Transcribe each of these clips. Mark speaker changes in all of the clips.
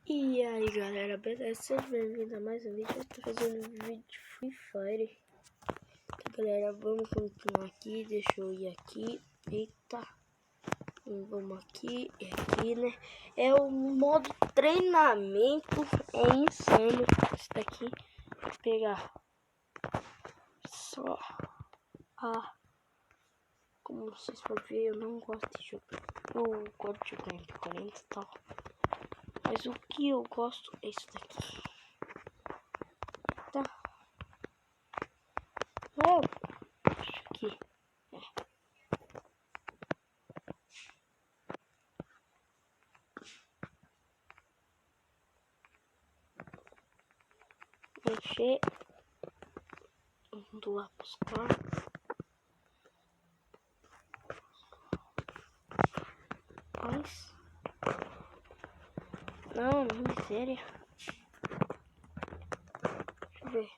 Speaker 1: E aí galera, beleza? Seja bem-vindo a mais um vídeo. Eu estou fazendo um vídeo de Free Fire. Então galera, vamos continuar aqui. Deixa eu ir aqui. Eita. Vamos aqui e aqui, né? É o modo treinamento. É insano. Esse daqui. Vou pegar só a... Como vocês podem ver, eu não gosto de jogar. Eu gosto de jogar em 40 e tal. Mas o que eu gosto é isso daqui. Tá? Acho que encher. Vamos lá buscar. Mas não, miséria. Deixa eu ver.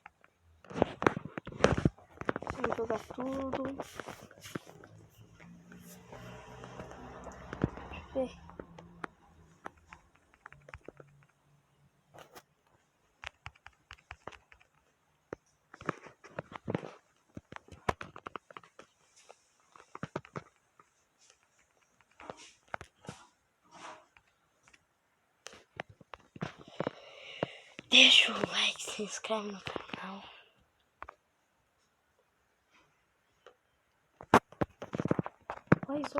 Speaker 1: Vamos jogar tudo. Deixa eu ver. Deixa o like, se inscreve no canal. Mas o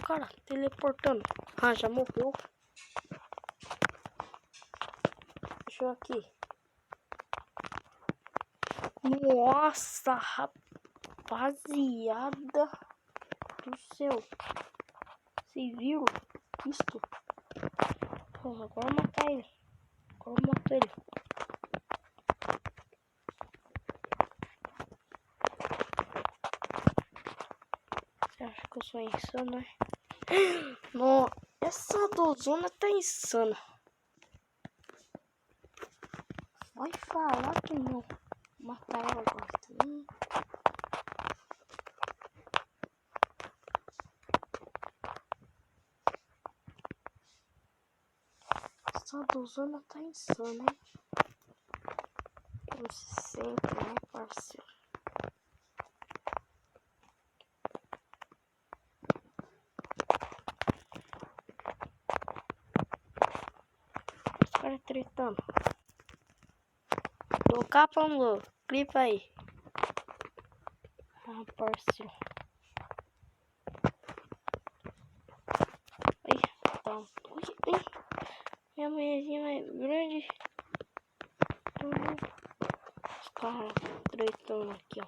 Speaker 1: cara teleportando. Ah, já morreu. Deixa eu aqui. Nossa, rapaziada do céu. Vocês viram isto? Porra, agora eu vou matar ele. Agora eu mato ele. Você acha que eu sou insano, né? Nossa, essa dozona tá insana. Vai falar que não. Matar ela agora também. Essa dozona tá insana, hein? Como sempre, né, parceiro? Os caras tretando. Tô capando, clipa aí. Ah, parceiro. Ai, tá. Ui. Minha manhãzinha mais grande. Os caras tretando aqui, ó.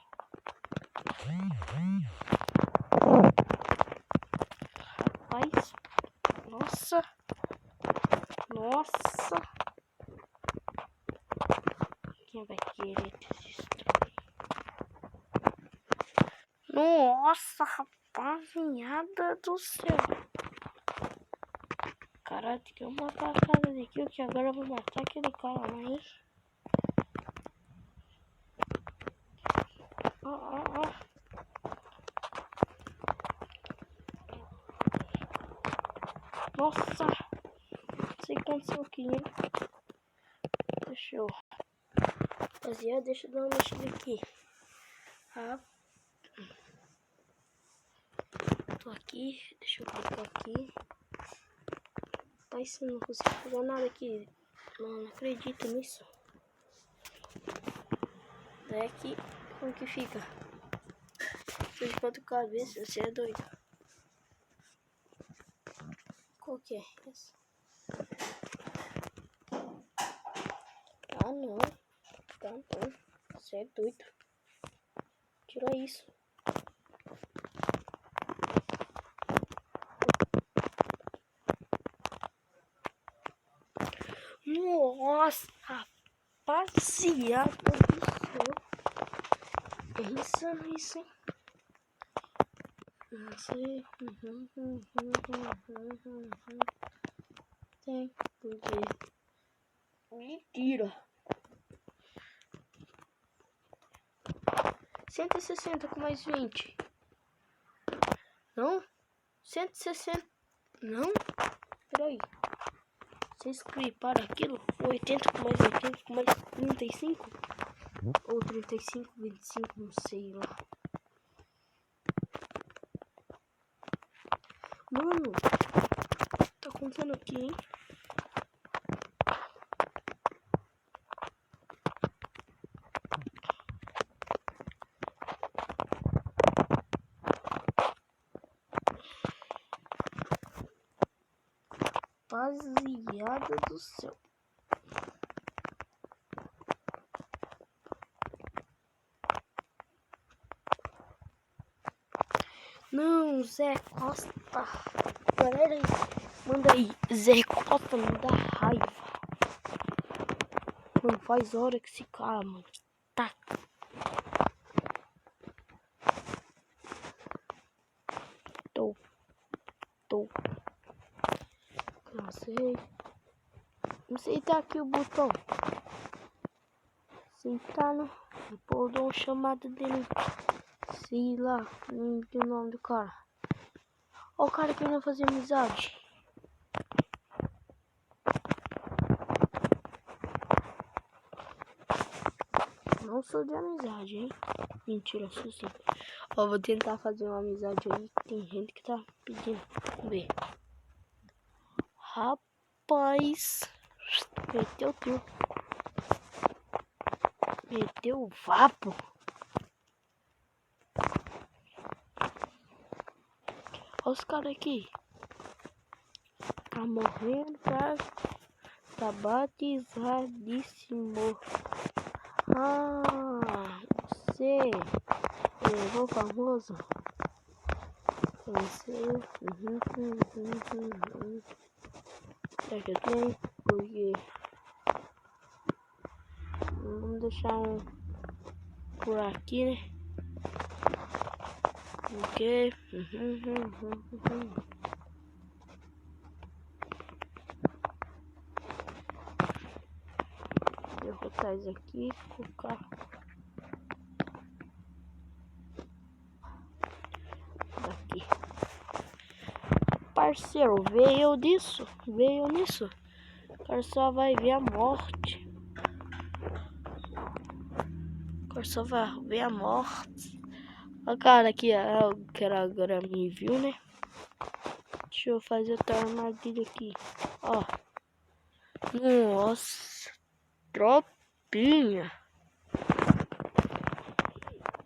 Speaker 1: Rapaz. Nossa. Quem vai querer destruir? Nossa, rapaziada do céu. Caralho, tem que matar a casa daqui, que agora eu vou matar aquele cara lá, hein? Nossa, não sei o que aconteceu aqui, hein? Deixa eu... Rapaziada, deixa eu dar uma mexida aqui. Ah, tô aqui, deixa eu clicar aqui. Tá, isso não consigo fazer nada aqui. Não acredito nisso. É que, como que fica? De 4 cabeças, você é doido. Qual que é essa? Ah, não. Tá bom. Você é doido. Tira isso. Nossa, rapaziada do céu. É insano isso, hein? Não sei. Tem porque... Mentira. 160 com mais 20. Não? 160. Não? Peraí. Vocês cliparam aquilo? 80 com mais 80 com mais 35? Ou 35, 25, não sei lá. Mano, tá contando aqui, hein? Rapaziada do céu. Não, Zé Costa. Galera, manda aí. Zé Costa me dá raiva. Mano, faz hora que esse cara, mano. Tá. Tô. Não sei tá aqui o botão. Sentar, né? Depois eu dou uma chamada dele. Sei lá, não entendi o nome do cara. Ó, o cara querendo fazer amizade. Não sou de amizade, hein? Mentira, sou sim. Ó, vou tentar fazer uma amizade aí. Tem gente que tá pedindo. Vamos ver. Rapaz. Meteu tudo. Meteu o vapo. Olha os caras aqui. Tá morrendo, cara. Tá batizadíssimo. Ah, você levou famoso? Você. Será que eu tenho? Porque vamos deixar um por aqui, né? Ok. Eu vou botar isso aqui, colocar daqui. Parceiro, veio nisso. O cara só vai ver a morte. O cara aqui, o cara agora me viu, né? Deixa eu fazer outra armadilha aqui. Ó. Nossa. Tropinha.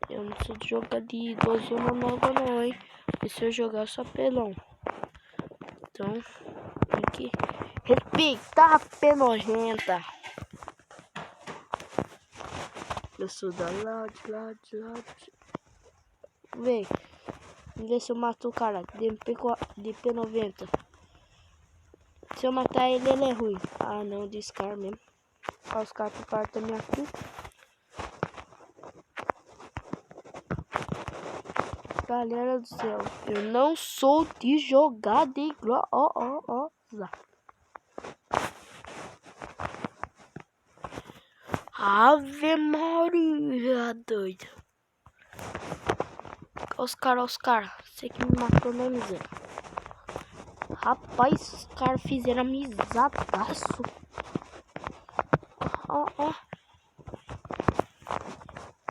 Speaker 1: Eu não sou de jogar de 12 nova não, hein? E se eu jogar só pelão. Então, tem que respeitar a penogenta. Eu sou da Loud. Vem. Vamos ver se eu mato o cara de P90. Se eu matar ele, ele é ruim. Ah, não, descar mesmo. Olha os caras que partem da minha culpa. Galera do céu, eu não sou de jogar de igual. Ó. Ave Maria, doido. Os caras. Você que me matou, né, miséria? Rapaz, os caras fizeram amizadaço. Ó.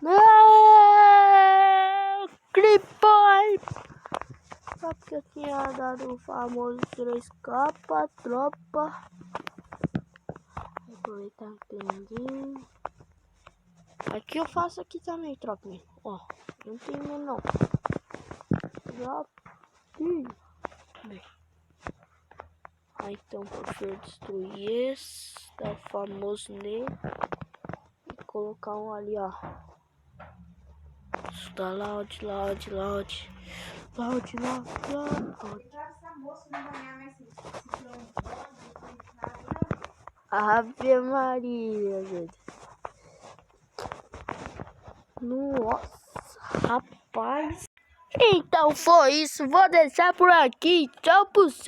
Speaker 1: Não! Clipboy! Só porque eu tinha dado o famoso 3K pra tropa. Vou aproveitar que tem ninguém. Aqui eu faço aqui também, tropa. Ó, não tem medo não. Bem. Então, prefiro destruir esse, dar o famoso nele e colocar um ali, ó. Isso dá loud. Ave Maria, gente. Nossa, rapaz. Então foi isso. Vou deixar por aqui. Tchau pro céu.